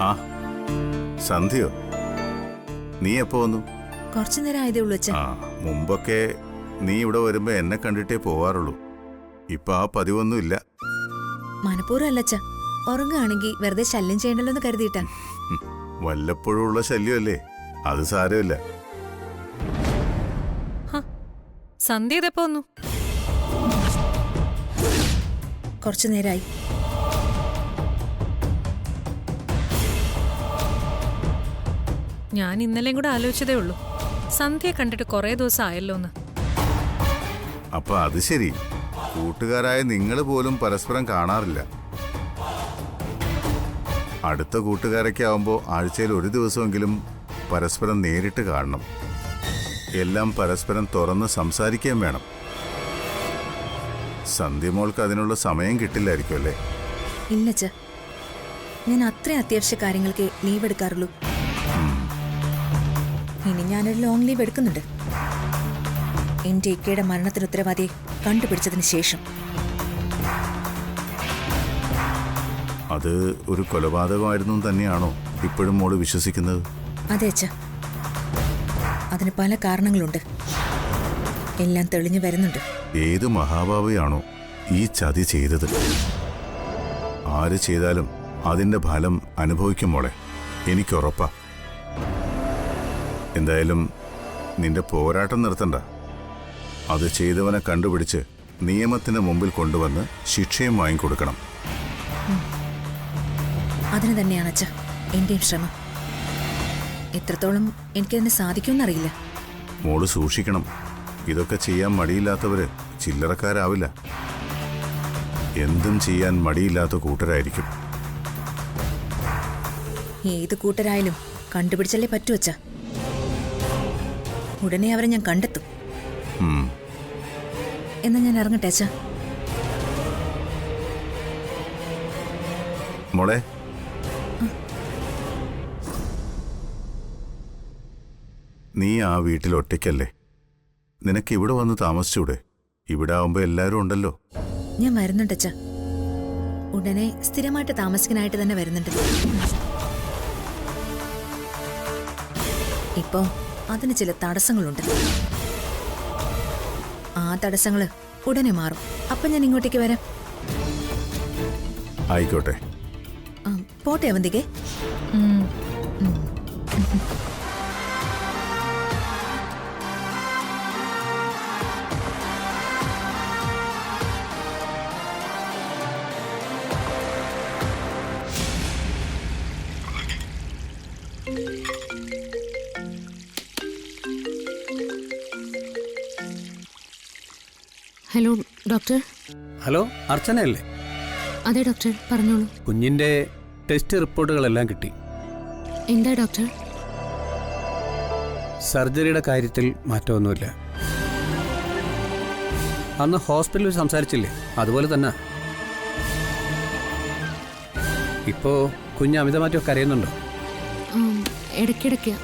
ആ സന്ധ്യയോ? നീ എപ്പോ വന്നു? കുറച്ചു നേരം ആയതേ ഉള്ളൂ അച്ഛാ. ആ മുമ്പൊക്കെ നീ ഇവിടെ വരുമ്പോ എന്നെ കണ്ടിട്ടേ പോവാറുള്ളൂ. ഇപ്പൊ ആ പതിവൊന്നും ഇല്ല. മനഃപൂർവ്വം അല്ല അച്ഛാ, ഉറങ്ങുകയാണെങ്കിൽ വെറുതെ ശല്യം ചെയ്യണ്ടല്ലോ എന്ന് കരുതിയിട്ടാ. വല്ലപ്പോഴും ഉള്ള ശല്യമല്ലേ, അത് സാരമില്ല. സന്ധ്യ ഇതെപ്പോ വന്നു? കുറച്ചു നേരമായി. ഞാൻ ഇന്നലെയും കൂടെ ആലോചിച്ചതേ ഉള്ളൂ, സന്ധ്യയെ കണ്ടിട്ട് കുറെ ദിവസം ആയല്ലോന്ന്. അപ്പൊ അത് ശരി, കൂട്ടുകാരായ നിങ്ങൾ പോലും പരസ്പരം കാണാറില്ല. അടുത്ത കൂട്ടുകാരൊക്കെ ആവുമ്പോൾ ആഴ്ചയിൽ ഒരു ദിവസമെങ്കിലും പരസ്പരം നേരിട്ട് കാണണം. എല്ലാം പരസ്പരം തുറന്ന് സംസാരിക്കാൻ വേണം. സന്ധ്യമോൾക്ക് അതിനുള്ള സമയം കിട്ടില്ലായിരിക്കും അല്ലേ? ഇല്ല അച്ഛാ, ഞാൻ അത്രയും അത്യാവശ്യ കാര്യങ്ങൾക്ക് ലീവ് എടുക്കാറുള്ളൂ. ഇനി ഞാനൊരു ലോങ് ലീവ് എടുക്കുന്നുണ്ട്, എന്റെ ഇക്കയുടെ മരണത്തിന് ഉത്തരവാദിയെ കണ്ടുപിടിച്ചതിന് ശേഷം. അത് ഒരു കൊലപാതകമായിരുന്നു തന്നെയാണോ ഇപ്പോഴും മോള് വിശ്വസിക്കുന്നത്? അതെ അച്ഛാ, അതിന് പല കാരണങ്ങളുണ്ട്, എല്ലാം തെളിഞ്ഞു വരുന്നുണ്ട്. ഏത് മഹാഭാവിയാണോ ഈ ചതി ചെയ്തത്? ആര് ചെയ്താലും അതിന്റെ ഫലം അനുഭവിക്കും മോളെ, എനിക്കുറപ്പാ. എന്തായാലും നിന്റെ പോരാട്ടം നിർത്തണ്ട. അത് ചെയ്തവനെ കണ്ടുപിടിച്ച് നിയമത്തിന് മുമ്പിൽ കൊണ്ടുവന്ന് ശിക്ഷയും വാങ്ങിക്കൊടുക്കണം. അതിന് തന്നെയാണ് അച്ഛാ എന്റെയും ശ്രമം. എത്രത്തോളം എനിക്കതിന് സാധിക്കുമെന്നറിയില്ല. മോള് സൂക്ഷിക്കണം. ഇതൊക്കെ ചെയ്യാൻ മടിയില്ലാത്തവര് ചില്ലറക്കാരാവില്ല. എന്തും ചെയ്യാൻ മടിയില്ലാത്ത കൂട്ടരായിരിക്കും. ഏത് കൂട്ടരായാലും കണ്ടുപിടിച്ചല്ലേ പറ്റൂ അച്ഛാ. ഉടനെ അവരെ ഞാൻ കണ്ടെത്തും. എന്നാ ഞാൻ ഇറങ്ങട്ടെ അച്ഛാ. മോളെ, നീ ആ വീട്ടിൽ ഒറ്റയ്ക്കല്ലേ? നിനക്ക് ഇവിടെ വന്ന് താമസിച്ചൂടെ? ഇവിടെ ആവുമ്പോ എല്ലാരും ഉണ്ടല്ലോ. ഞാൻ വരുന്നുണ്ട് അച്ഛാ, ഉടനെ സ്ഥിരമായിട്ട് താമസിക്കാനായിട്ട് തന്നെ വരുന്നുണ്ട്. ഇപ്പോ അതിന് ചില തടസ്സങ്ങളുണ്ട്. ആ തടസ്സങ്ങള് ഉടനെ മാറും. അപ്പൊ ഞാൻ ഇങ്ങോട്ടേക്ക് വരാം. ആയിക്കോട്ടെ. പോട്ടെ അവന്തികെ. Hello doctor. ഹലോ, അർച്ചനയല്ലേ? അതെ ഡോക്ടർ, പറഞ്ഞോളൂ. കുഞ്ഞിന്റെ ടെസ്റ്റ് റിപ്പോർട്ടുകളെല്ലാം കിട്ടി. എന്താ ഡോക്ടർ? സർജറിയുടെ കാര്യത്തിൽ മാറ്റമൊന്നുമില്ല. അന്ന് ഹോസ്പിറ്റലിൽ സംസാരിച്ചില്ലേ, അതുപോലെ തന്നെ. ഇപ്പോ കുഞ്ഞ് അമിതമാറ്റം കരയുന്നുണ്ടോ? ഇടയ്ക്കിടയ്ക്ക്.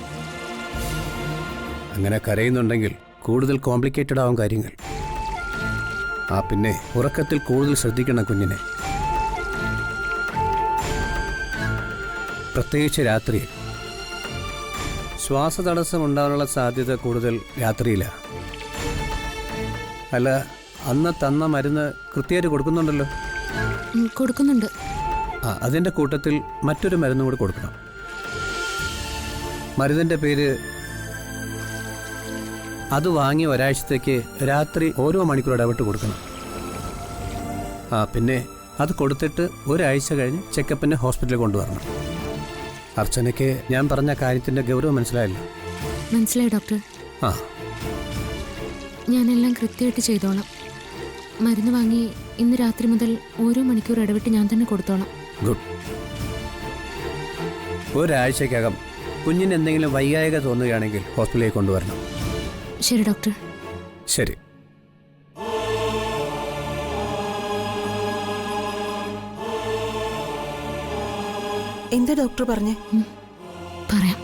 അങ്ങനെ കരയുന്നുണ്ടെങ്കിൽ കൂടുതൽ കോംപ്ലിക്കേറ്റഡ് ആവും കാര്യങ്ങൾ. പിന്നെ ഉറക്കത്തിൽ കൂടുതൽ ശ്രദ്ധിക്കണം കുഞ്ഞിനെ, പ്രത്യേകിച്ച് രാത്രി. ശ്വാസതടസ്സം ഉണ്ടാകാനുള്ള സാധ്യത കൂടുതൽ രാത്രിയിലാണ്. അല്ല, അന്ന് തന്ന മരുന്ന് കൃത്യമായിട്ട് കൊടുക്കുന്നുണ്ടല്ലോ? കൊടുക്കുന്നുണ്ട്. അതിൻ്റെ കൂട്ടത്തിൽ മറ്റൊരു മരുന്നും കൂടി കൊടുക്കണം. മരുന്നിൻ്റെ പേര്, അത് വാങ്ങി ഒരാഴ്ചത്തേക്ക് രാത്രി ഓരോ മണിക്കൂർ ഇടവിട്ട് കൊടുക്കണം. പിന്നെ അത് കൊടുത്തിട്ട് ഒരാഴ്ച കഴിഞ്ഞ് ചെക്കപ്പിന് ഹോസ്പിറ്റലിൽ കൊണ്ടുവരണം. അർച്ചനയ്ക്ക് ഞാൻ പറഞ്ഞ കാര്യത്തിൻ്റെ ഗൗരവം മനസ്സിലായല്ലോ? മനസ്സിലായി ഡോക്ടർ. ഞാനെല്ലാം കൃത്യമായിട്ട് ചെയ്തോളാം. മരുന്ന് വാങ്ങി ഇന്ന് രാത്രി മുതൽ ഓരോ മണിക്കൂർ ഇടവിട്ട് ഞാൻ തന്നെ കൊടുത്തോളാം. ഗുഡ്. ഒരാഴ്ചക്കകം കുഞ്ഞിന് എന്തെങ്കിലും വൈകാരിക തോന്നുകയാണെങ്കിൽ ഹോസ്പിറ്റലിലേക്ക് കൊണ്ടുവരണം. ശരി ഡോക്ടർ. ശരി. എന്താ ഡോക്ടർ പറഞ്ഞേ? പറയാം.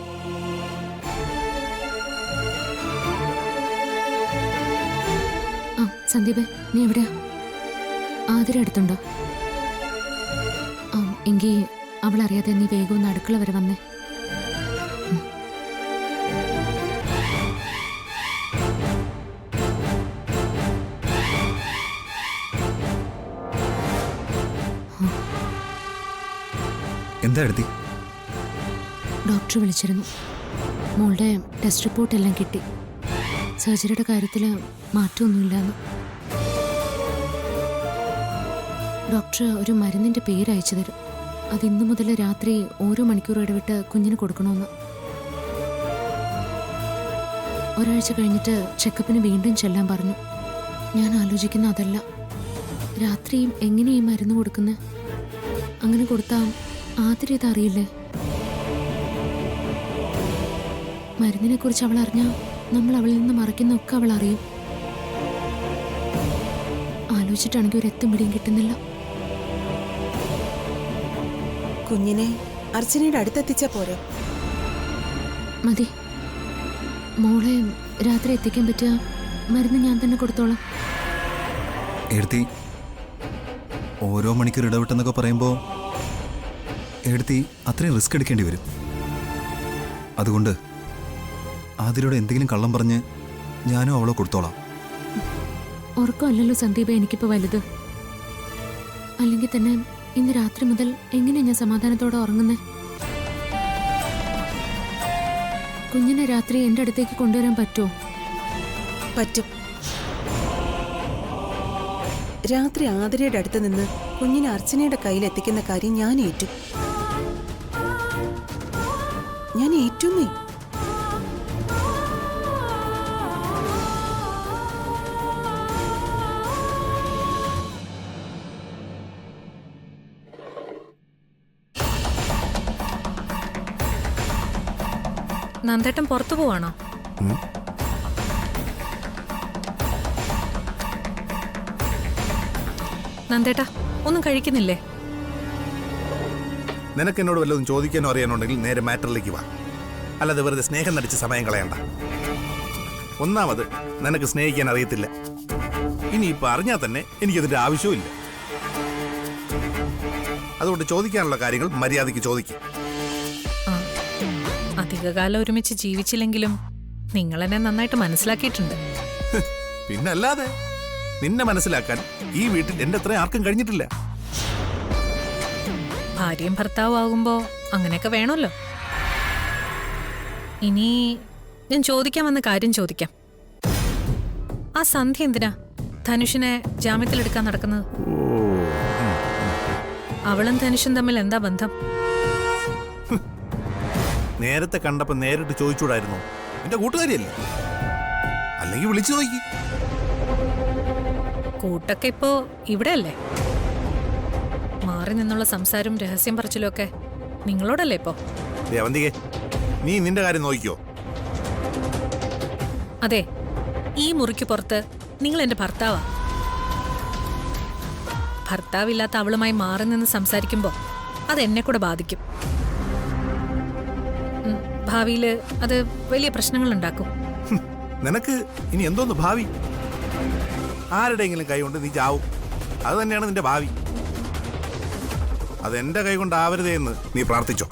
സന്ദീപ്, നീ എവിടെയാ? ആതിര അടുത്തുണ്ടോ? എങ്കിൽ അവളറിയാതെ നീ വേഗം ഒന്ന് അടുക്കള വരെ വന്നേ. എന്താ എടുത്തി? ഡോക്ടർ വിളിച്ചിരുന്നു. മോളുടെ ടെസ്റ്റ് റിപ്പോർട്ട് എല്ലാം കിട്ടി. സർജറിയുടെ കാര്യത്തിൽ മാറ്റമൊന്നുമില്ലാന്ന്. ഡോക്ടർ ഒരു മരുന്നിൻ്റെ പേര് അയച്ചു തരും. അത് ഇന്നു മുതൽ രാത്രി ഓരോ മണിക്കൂർ ഇടവിട്ട് കുഞ്ഞിന് കൊടുക്കണമെന്ന്. ഒരാഴ്ച കഴിഞ്ഞിട്ട് ചെക്കപ്പിന് വീണ്ടും ചെല്ലാൻ പറഞ്ഞു. ഞാൻ ആലോചിക്കുന്ന അതല്ല, രാത്രിയും എങ്ങനെയും മരുന്ന് കൊടുക്കുന്നത്? അങ്ങനെ കൊടുത്താൽ ആതിര ഇതറിയില്ലേ? മരുന്നിനെ കുറിച്ച് അവൾ അറിഞ്ഞാൽ നമ്മൾ അവളിൽ നിന്ന് മറയ്ക്കുന്നൊക്കെ അവൾ അറിയും. ആലോചിച്ചിട്ടാണെങ്കിൽ ഒരു എത്തും പിടിയും കിട്ടുന്നില്ല. കുഞ്ഞിനെ അർച്ചനയുടെ അടുത്തെത്തിച്ചാ പോരെ? മതി. മോളെ രാത്രി എത്തിക്കാൻ പറ്റിയ മരുന്ന് ഞാൻ തന്നെ കൊടുത്തോളാം. എടുത്തി ഓരോ മണിക്കൂർ ഇടവിട്ടെന്നൊക്കെ പറയുമ്പോൾ എടുത്തി അത്രയും റിസ്ക് എടുക്കേണ്ടി വരും. അതുകൊണ്ട് ആതിരയോട് എന്തെങ്കിലും കള്ളം പറഞ്ഞ് ഞാനും അവളെ കൊടുത്തോളാം. ഉറക്കമല്ലല്ലോ സന്ദീപ എനിക്കിപ്പോൾ വലുത്. അല്ലെങ്കിൽ തന്നെ ഇന്ന് രാത്രി മുതൽ എങ്ങനെയാ ഞാൻ സമാധാനത്തോടെ ഉറങ്ങുന്നേ? കുഞ്ഞിനെ രാത്രി എൻ്റെ അടുത്തേക്ക് കൊണ്ടുവരാൻ പറ്റുമോ? പറ്റും. രാത്രി ആതിരയുടെ അടുത്ത് നിന്ന് കുഞ്ഞിനെ അർച്ചനയുടെ കയ്യിൽ എത്തിക്കുന്ന കാര്യം ഞാൻ ഏറ്റു. ഞാൻ ഏറ്റുന്നേ. നന്ദേട്ടൻ പുറത്തു പോവാണോ? നന്ദേട്ടാ ഒന്നും കഴിക്കുന്നില്ലേ? നിനക്ക് എന്നോട് വല്ലതും ചോദിക്കാനോ അറിയാനുണ്ടെങ്കിൽ നേരെ മാറ്ററിലേക്ക് വാ. അല്ലാതെ വെറുതെ സ്നേഹം നടിച്ച് സമയം കളയണ്ട. ഒന്നാമത് നിനക്ക് സ്നേഹിക്കാൻ അറിയത്തില്ല. ഇനിയിപ്പോൾ അറിഞ്ഞാൽ തന്നെ എനിക്കതിൻ്റെ ആവശ്യമില്ല. അതുകൊണ്ട് ചോദിക്കാനുള്ള കാര്യങ്ങൾ മര്യാദയ്ക്ക് ചോദിക്കും. അധികകാലം ഒരുമിച്ച് ജീവിച്ചില്ലെങ്കിലും നിങ്ങൾ എന്നെ നന്നായിട്ട് മനസ്സിലാക്കിയിട്ടുണ്ട്. പിന്നല്ലാതെ നിന്നെ മനസ്സിലാക്കാൻ ഈ വീട്ടിൽ എൻ്റെ അത്രയും ആർക്കും കഴിഞ്ഞിട്ടില്ല. ഭാര്യയും ഭർത്താവും ആകുമ്പോ അങ്ങനെയൊക്കെ വേണമല്ലോ. ഇനി ഞാൻ ചോദിക്കാൻ വന്ന കാര്യം ചോദിക്കാം. ആ സന്ധ്യ എന്തിനാ ധനുഷിനെ ജാമ്യത്തിലെടുക്കാൻ നടക്കുന്നത്? അവളും ധനുഷും തമ്മിൽ എന്താ ബന്ധം? നേരത്തെ കണ്ടപ്പോൾ നേരിട്ട് ചോദിച്ചൂടായിരുന്നു? എന്റെ കൂട്ടുകാരിയല്ലേ? അല്ലെങ്കിൽ വിളിച്ചു നോക്കി. കൂട്ടൊക്കെ ഇപ്പോ ഇവിടെയല്ലേ? മാറി നിന്നുള്ള സംസാരവും രഹസ്യം പറച്ചിലും ഒക്കെ നിങ്ങളോടല്ലേ ഇപ്പോ? ദേവന്തികെ, നീ നിന്റെ കാര്യം നോക്കിക്കോ. അതെ, ഈ മുറിക്ക് പുറത്ത് നിങ്ങൾ എന്റെ ഭർത്താവാ. ഭർത്താവില്ലാത്ത അവളുമായി മാറി നിന്ന് സംസാരിക്കുമ്പോ അത് എന്നെ കൂടെ ബാധിക്കും. ഭാവിയിൽ അത് വലിയ പ്രശ്നങ്ങൾ ഉണ്ടാക്കും. നിനക്ക് ഇനി എന്തോന്ന് ഭാവി? ആരുടെയെങ്കിലും കൈ കൊണ്ട് നീ ചാവും. അത് തന്നെയാണ് നിന്റെ ഭാവി. അതെന്റെ കൈ കൊണ്ടാവരുതേ എന്ന് നീ പ്രാർത്ഥിച്ചോ.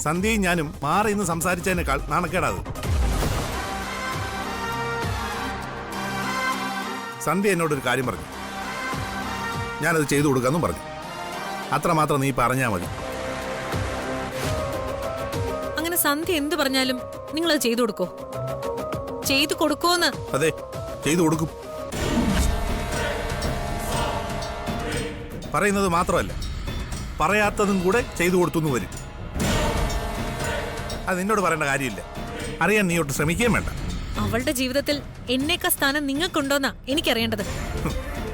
സന്ധ്യയും ഞാനും മാറി ഇന്ന് സംസാരിച്ചതിനേക്കാൾ നാണക്കേടാത്. സന്ധ്യ എന്നോടൊരു കാര്യം പറഞ്ഞു. ഞാനത് ചെയ്തു കൊടുക്കാമെന്നും പറഞ്ഞു. അത്രമാത്രം നീ പറഞ്ഞാൽ മതി. അങ്ങനെ സന്ധ്യ എന്ത് പറഞ്ഞാലും നിങ്ങളത് ചെയ്തു കൊടുക്കോ? ചെയ്തു കൊടുക്കോന്ന്? അതെ, ചെയ്തു കൊടുക്കും. പറയുന്നത് മാത്രമല്ല, പറയാത്തതും കൂടെ ചെയ്തു കൊടുത്തു വരും. അത് നിന്നോട് പറയേണ്ട കാര്യമില്ല. അറിയാൻ നീ ഒട്ട് ശ്രമിക്കുകയും വേണ്ട. അവളുടെ ജീവിതത്തിൽ എന്നേക്കാ സ്ഥാനം നിങ്ങൾക്കുണ്ടോന്നാ എനിക്കറിയേണ്ടത്.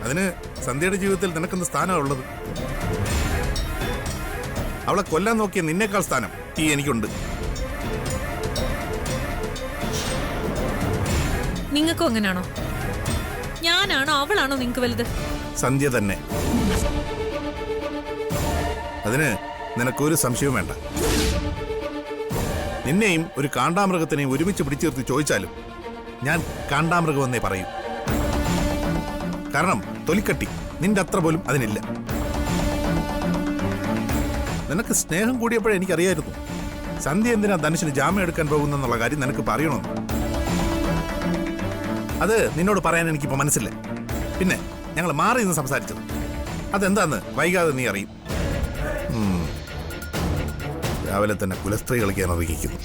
അതിന് സന്ധ്യയുടെ ജീവിതത്തിൽ നിനക്കെന്ത് സ്ഥാനമാണ് ഉള്ളത്? അവളെ കൊല്ലാൻ നോക്കിയ നിന്നേക്കാൾ സ്ഥാനം ഈ എനിക്കുണ്ട്. നിങ്ങൾക്കും അങ്ങനെയാണോ? ഞാനാണോ അവളാണോ നിങ്ങൾക്ക് വലുത്? സന്ധ്യ തന്നെ. അതിന് നിനക്കൊരു സംശയവും വേണ്ട. നിന്നെയും ഒരു കാണ്ടാമൃഗത്തിനെയും ഒരുമിച്ച് പിടിച്ചു നിർത്തി ചോദിച്ചാലും ഞാൻ കാണ്ടാമൃഗമെന്നേ പറയൂ. കാരണം തൊലിക്കട്ടി നിന്റെ അത്ര പോലും അതിനില്ല. നിനക്ക് സ്നേഹം കൂടിയപ്പോഴേ എനിക്കറിയായിരുന്നു സന്ധ്യ എന്തിനാ ധനുഷിന് ജാമ്യം എടുക്കാൻ പോകുന്നെന്നുള്ള കാര്യം നിനക്ക് പറയണമെന്ന്. അത് നിന്നോട് പറയാൻ എനിക്കിപ്പോൾ മനസ്സില്ല. പിന്നെ ഞങ്ങൾ മാറി നിന്ന് സംസാരിച്ചത് അതെന്താന്ന് വൈകാതെ നീ അറിയും. രാവിലെ തന്നെ കുലസ്ത്രീ കളിക്കാൻ ഇറങ്ങിക്കുന്നു.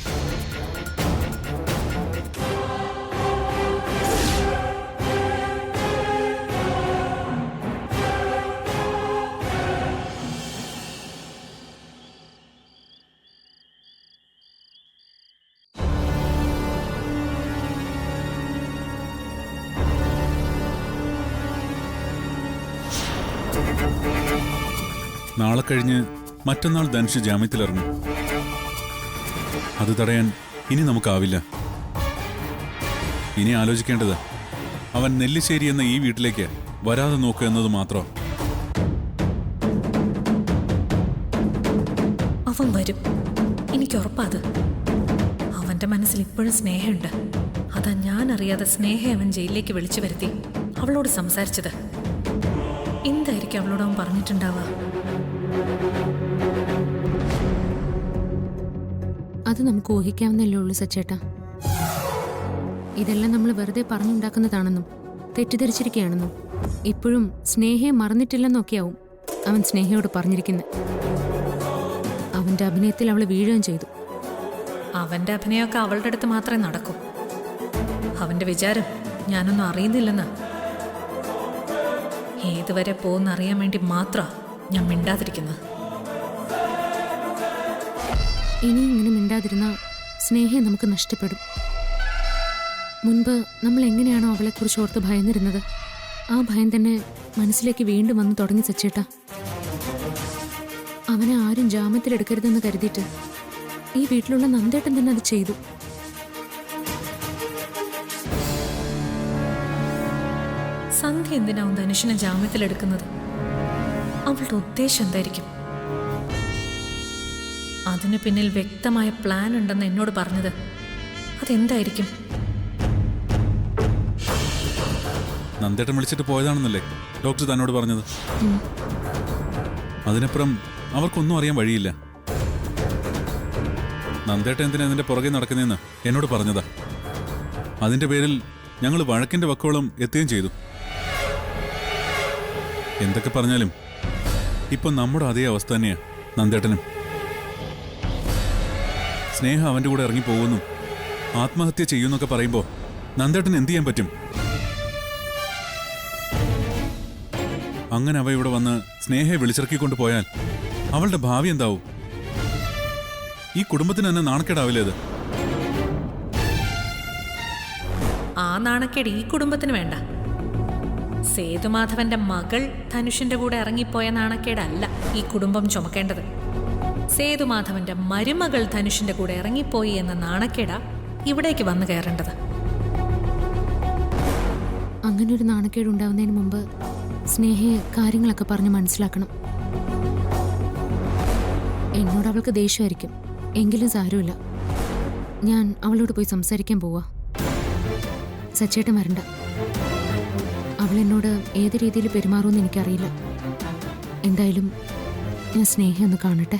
നാളെ കഴിഞ്ഞ് മറ്റന്നാൾ ധനുഷ് ജാമ്യത്തിലിറങ്ങും. അത് തടയാൻ ഇനി നമുക്കാവില്ല. ഇനി ആലോചിക്കേണ്ടത് അവൻ നെല്ലിശ്ശേരി എന്ന ഈ വീട്ടിലേക്ക് വരാതെ നോക്കുക എന്നത് മാത്രം. അവൻ വരും, എനിക്കുറപ്പാത്. അവന്റെ മനസ്സിൽ ഇപ്പോഴും സ്നേഹമുണ്ട്. അതാ ഞാൻ അറിയാതെ സ്നേഹം അവൻ ജയിലിലേക്ക് വിളിച്ചു വരുത്തി അവളോട് സംസാരിച്ചത്. എന്തായിരിക്കും അവളോട് അവൻ പറഞ്ഞിട്ടുണ്ടാവുക? അത് നമുക്ക് ഊഹിക്കാവുന്നല്ലേ ഉള്ളൂ സച്ചേട്ടാ. ഇതെല്ലാം നമ്മൾ വെറുതെ പറഞ്ഞുണ്ടാക്കുന്നതാണെന്നും തെറ്റിദ്ധരിച്ചിരിക്കുകയാണെന്നും ഇപ്പോഴും സ്നേഹയെ മറന്നിട്ടില്ലെന്നൊക്കെയാവും അവൻ സ്നേഹയോട് പറഞ്ഞിരിക്കുന്നത്. അവന്റെ അഭിനയത്തിൽ അവൾ വീഴുകയും ചെയ്തു. അവന്റെ അഭിനയമൊക്കെ അവളുടെ അടുത്ത് മാത്രമേ നടക്കൂ. അവന്റെ വിചാരം ഞാനൊന്നും അറിയുന്നില്ലെന്ന്. ഏതുവരെ പോകുന്നറിയാൻ വേണ്ടി മാത്രമാണ് ഞാൻ മിണ്ടാതിരിക്കുന്നത്. ഇനി ഇങ്ങനെ മിണ്ടാതിരുന്ന സ്നേഹയെ നമുക്ക് നഷ്ടപ്പെടും. മുൻപ് നമ്മൾ എങ്ങനെയാണോ അവളെക്കുറിച്ച് ഓർത്ത് ഭയന്നിരുന്നത്, ആ ഭയം തന്നെ മനസ്സിലേക്ക് വീണ്ടും വന്നു തുടങ്ങി സച്ചേട്ടാ. അവനെ ആരും ജാമ്യത്തിലെടുക്കരുതെന്ന് കരുതിയിട്ട് ഈ വീട്ടിലുള്ള നന്ദേട്ടൻ തന്നെ അത് ചെയ്തു. സന്ധ്യ എന്തിനാവും ധനുഷിനെ ജാമ്യത്തിലെടുക്കുന്നത്? അവളുടെ ഉദ്ദേശം എന്തായിരിക്കും? അതിനു പിന്നിൽ വ്യക്തമായ പ്ലാൻ ഉണ്ടെന്ന് എന്നോട് പറഞ്ഞത് അതെന്തായിരിക്കും? നന്ദേട്ടൻ വിളിച്ചിട്ട് പോയതാണെന്നല്ലേ ഡോക്ടർ തന്നോട് പറഞ്ഞത്? അതിനപ്പുറം അവർക്കൊന്നും അറിയാൻ വഴിയില്ല. നന്ദേട്ടൻ എന്തിനാ അതിന്റെ പുറകെ നടക്കുന്നതെന്ന് എന്നോട് പറഞ്ഞതാ. അതിന്റെ പേരിൽ ഞങ്ങൾ വഴക്കിന്റെ വക്കോളം എത്തുകയും ചെയ്തു. എന്തൊക്കെ പറഞ്ഞാലും ഇപ്പൊ നമ്മുടെ അതേ അവസ്ഥ തന്നെയാ നന്ദേട്ടനും. സ്നേഹ അവന്റെ കൂടെ ഇറങ്ങിപ്പോകുന്നു, ആത്മഹത്യ ചെയ്യുന്നൊക്കെ പറയുമ്പോ നന്ദേട്ടൻ എന്ത് ചെയ്യാൻ പറ്റും? അങ്ങനെ അവ ഇവിടെ വന്ന് സ്നേഹയെ വിളിച്ചിറക്കിക്കൊണ്ട് പോയാൽ അവളുടെ ഭാവി എന്താവും? ഈ കുടുംബത്തിന് തന്നെ നാണക്കേടാവില്ലേ അത്? ആ നാണക്കേട് ഈ കുടുംബത്തിന് വേണ്ട. സേതുമാധവന്റെ മകൾ ധനുഷിന്റെ കൂടെ ഇറങ്ങിപ്പോയ നാണക്കേടല്ല ഈ കുടുംബം ചുമക്കേണ്ടത്. സേതുമാധവന്റെ മരുമകൾ ധനുഷിന്റെ കൂടെ ഇറങ്ങിപ്പോയി എന്ന നാണക്കേടാ ഇവിടേക്ക് വന്നു കയറേണ്ടത്. അങ്ങനൊരു നാണക്കേട് ഉണ്ടാവുന്നതിന് മുമ്പ് സ്നേഹയെ കാര്യങ്ങളൊക്കെ പറഞ്ഞ് മനസ്സിലാക്കണം. എന്നോട് അവൾക്ക് ദേഷ്യമായിരിക്കും, എങ്കിലും സാരമില്ല. ഞാൻ അവളോട് പോയി സംസാരിക്കാൻ പോവാ. സച്ചേട്ടൻ വരണ്ട. അവൾ എന്നോട് ഏത് രീതിയിൽ പെരുമാറുമെന്ന് എനിക്കറിയില്ല. എന്തായാലും ഞാൻ സ്നേഹം ഒന്ന് കാണട്ടെ.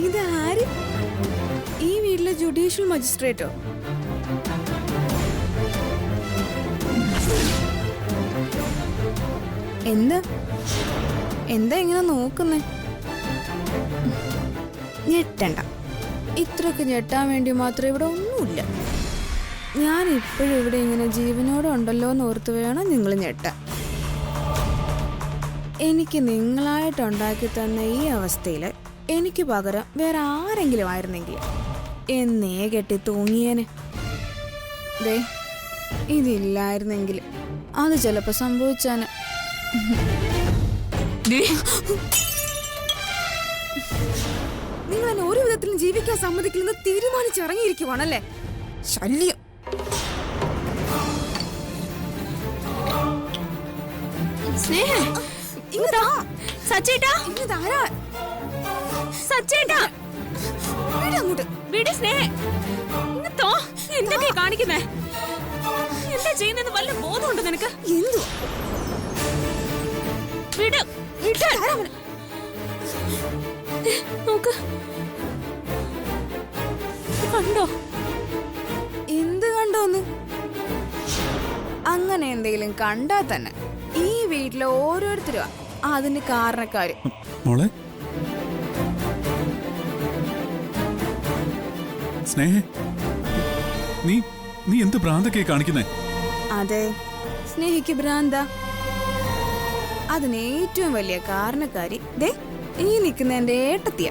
ഇതാര്? ഈ വീട്ടിലെ ജുഡീഷ്യൽ മജിസ്ട്രേറ്റോ? എന്താ എന്താ ഇങ്ങനെ നോക്കുന്നേ? ഞെട്ടണ്ട. ഇത്രയൊക്കെ ഞെട്ടാൻ വേണ്ടി മാത്രം ഇവിടെ ഒന്നുമില്ല. ഞാൻ ഇപ്പോഴും ഇവിടെ ഇങ്ങനെ ജീവനോടെ ഉണ്ടല്ലോ എന്ന് ഓർത്ത് വേണം നിങ്ങൾ ഞെട്ടാൻ. എനിക്ക് നിങ്ങളായിട്ടുണ്ടാക്കി തന്ന ഈ അവസ്ഥയിൽ എനിക്ക് പകരം വേറെ ആരെങ്കിലും ആയിരുന്നെങ്കിൽ എന്നേ കെട്ടി തൂങ്ങിയേനെ. ദേ ഇതില്ലായിരുന്നെങ്കിൽ അത് ചിലപ്പോ സംഭവിച്ചാന്. നിങ്ങൾ എന്നെ ഒരു വിധത്തിലും ജീവിക്കാൻ സമ്മതിക്കില്ലെന്ന് തീരുമാനിച്ചിറങ്ങിയിരിക്കുവാണല്ലേ? ശല്യം. സ്നേഹം ഇങ്ങോട്ടാ. സച്ചേട്ടാ, ഇതാരാ? സച്ചേട്ടാ, അങ്ങോട്ട് വിട് സ്നേഹ. ഇങ്ങത്തോ, എന്തൊക്കെയാ കാണിക്കുന്നേ? എന്താ ചെയ്യുന്നത്? വല്ല ബോധമുണ്ടോ നിനക്ക്? എന്തു വിട്, വിട്. നോക്ക്, കണ്ടോ? എന്ത് കണ്ടോന്ന്? അങ്ങനെ എന്തെങ്കിലും കണ്ടാ തന്നെ ഈ വീട്ടിലെ ഓരോരുത്തരും അതിന് കാരണക്കാര്. മോളെ സ്നേഹ, നീ നീ എന്ത് ഭ്രാന്തൊക്കെ കാണിക്കുന്നേ? അതെ, സ്നേഹിക്ക് ഭ്രാന്ത. അതിന് ഏറ്റവും വലിയ കാരണക്കാരി ദേ ഈ നിൽക്കുന്ന എന്റെ ഏട്ടത്തിയ.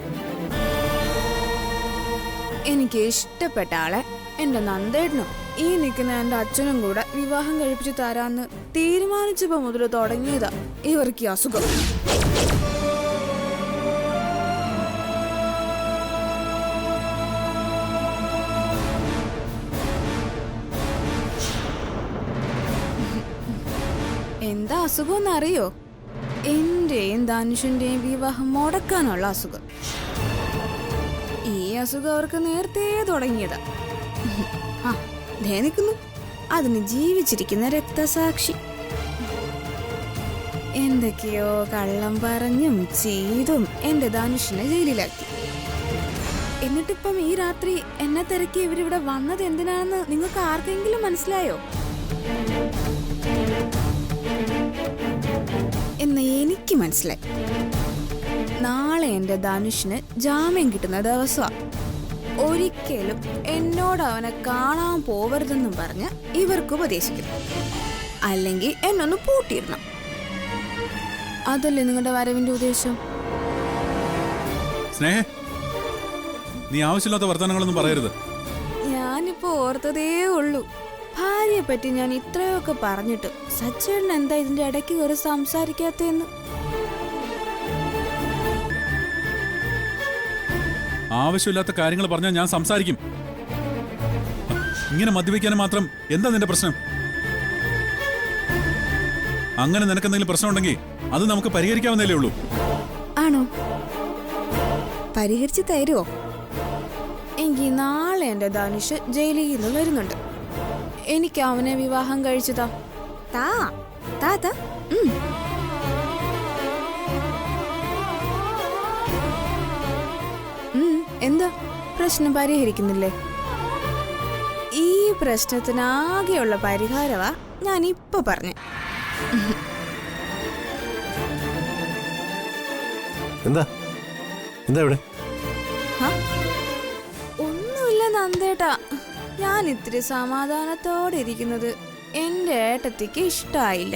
എനിക്ക് ഇഷ്ടപ്പെട്ട ആളെ എന്റെ നന്ദേട്ടനും ഈ നിൽക്കുന്ന എന്റെ അച്ഛനും കൂടെ വിവാഹം കഴിപ്പിച്ചു തരാന്ന് തീരുമാനിച്ചപ്പോ മുതൽ തുടങ്ങിയതാ ഇവർക്ക് ഈ അസുഖം. എന്താ അസുഖം എന്നറിയോ? എന്റെയും ധനുഷിന്റെയും വിവാഹം മുടക്കാനുള്ള അസുഖം. ഈ അസുഖം അവർക്ക് നേരത്തെ തുടങ്ങിയതാ. ആ ദേ നിൽക്കുന്നു അതിന് ജീവിച്ചിരിക്കുന്ന രക്തസാക്ഷി. എന്തൊക്കെയോ കള്ളം പറഞ്ഞും ചെയ്തും എന്റെ ധനുഷിനെ ജയിലിലാക്കി. എന്നിട്ടിപ്പം ഈ രാത്രി എന്നെ തിരക്കി ഇവരിവിടെ വന്നത് എന്തിനാണെന്ന് നിങ്ങൾക്ക് ആർക്കെങ്കിലും മനസ്സിലായോ? എന്ന് എനിക്ക് മനസ്സിലായി. നാളെ എന്റെ ധനുഷിന് ജാമ്യം കിട്ടുന്ന ദിവസമാണ്. ഒരിക്കലും എന്നോട് അവനെ കാണാൻ പോവരുതെന്നും പറഞ്ഞ് ഇവർക്ക് ഉപദേശിക്കണം. അല്ലെങ്കിൽ എന്നൊന്ന് പൂട്ടിയിടണം. അതല്ലേ നിങ്ങളുടെ വരവിന്റെ ഉദ്ദേശം? സ്നേഹ, നീ ആവശ്യമില്ലാത്ത വർത്തമാനങ്ങളൊന്നും പറയരുത്. ഞാനിപ്പോ ഓർത്തതേ ഉള്ളൂ. ഭാര്യയെ പറ്റി ഞാൻ ഇത്രയൊക്കെ പറഞ്ഞിട്ട് സച്ചേട്ടൻ എന്താ ഇതിന്റെ ഇടയ്ക്ക് ഒരു സംസാരിക്കാത്തെന്ന്. ആവശ്യമില്ലാത്ത കാര്യങ്ങൾ പറഞ്ഞാൽ ഞാൻ സംസാരിക്കും. ഇങ്ങനെ മദ്യപിക്കാനും മാത്രം എന്താ നിന്റെ പ്രശ്നം? അങ്ങനെ നിനക്കെന്തെങ്കിലും പ്രശ്നം ഉണ്ടെങ്കിൽ അത് നമുക്ക് പരിഹരിക്കാവുന്നതല്ലേ ഉള്ളൂ. ആണോ? പരിഹരിച്ചു തരുമോ? എങ്കിൽ നാളെ എന്റെ ധനുഷ് ജയിലിൽ നിന്ന് വരുന്നുണ്ട്. എനിക്ക് അവനെ വിവാഹം കഴിച്ചതാ. താ താ താ. എന്താ പ്രശ്നം പരിഹരിക്കുന്നില്ലേ? ഈ പ്രശ്നത്തിനാകെയുള്ള പരിഹാരമാ ഞാൻ ഇപ്പൊ പറഞ്ഞ. എന്താ എന്താ ഇവിടെ? ഒന്നുമില്ല നന്ദേട്ടാ. ഞാൻ ഇത്തിരി സമാധാനത്തോടെ ഇരിക്കുന്നത് എന്റെ ഏട്ടത്തിക്ക് ഇഷ്ടായില്ല.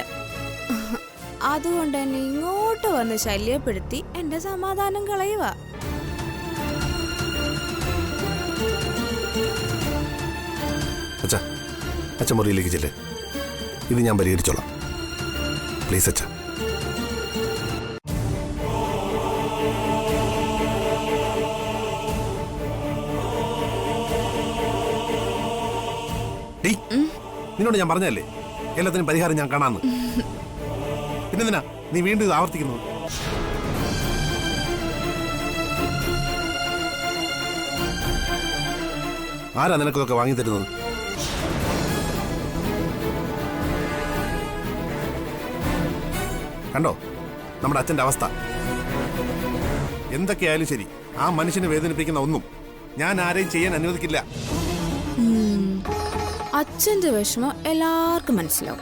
അതുകൊണ്ട് എന്നെ ഇങ്ങോട്ട് വന്ന് ശല്യപ്പെടുത്തി എന്റെ സമാധാനം കളയുക. അച്ഛാ, അച്ഛൻ മുറിയിലേക്ക് ചെല്ലേ. ഇത് ഞാൻ പരിഹരിച്ചോളാം. പ്ലീസ് അച്ഛാ. നിന്നോട് ഞാൻ പറഞ്ഞല്ലേ എല്ലാത്തിനും പരിഹാരം ഞാൻ കാണാന്ന്. പിന്നെന്തിനാ നീ വീണ്ടും ഇത് ആവർത്തിക്കുന്നത്? ആരാ നിനക്കിതൊക്കെ വാങ്ങി തരുന്നത്? കണ്ടോ നമ്മുടെ അച്ഛന്റെ അവസ്ഥ? എന്തൊക്കെയായാലും ശരി, ആ മനുഷ്യനെ വേദനിപ്പിക്കുന്ന ഒന്നും ഞാൻ ആരെയും ചെയ്യാൻ അനുവദിക്കില്ല. അച്ഛന്റെ വിഷമം എല്ലാവർക്കും മനസ്സിലാവും.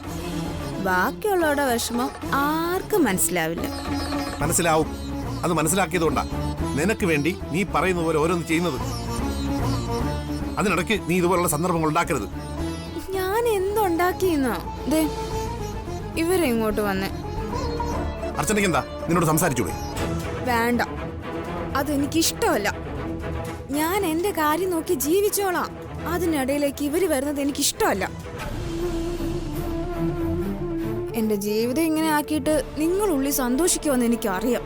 ബാക്കിയുള്ളവരുടെ വിഷമം ആർക്കും മനസ്സിലാവില്ല. മനസ്സിലാവും. അത് മനസ്സിലാക്കിയതുകൊണ്ടാ നിനക്ക് വേണ്ടി നീ പറയുന്ന പോലെ ഓരോന്ന് ചെയ്യുന്നത്. അതിനിടയ്ക്ക് നീ ഇതുപോലുള്ള സന്ദർഭങ്ങൾ ഉണ്ടാക്കരുത്. ഞാൻ എന്തുണ്ടാക്കിയെന്നോ? ദേ ഇവരെങ്ങോട്ട് വന്നേ. അർച്ചനയ്ക്ക് എന്താ നിന്നോട് സംസാരിച്ചൂടെ? വേണ്ട, അതെനിക്കിഷ്ടമല്ല. ഞാൻ എന്റെ കാര്യം നോക്കി ജീവിച്ചോളാം. അതിനിടയിലേക്ക് ഇവര് വരുന്നത് എനിക്കിഷ്ടമല്ല. എന്റെ ജീവിതം ഇങ്ങനെ ആക്കിയിട്ട് നിങ്ങളുള്ളിൽ സന്തോഷിക്കുമെന്ന് എനിക്കറിയാം.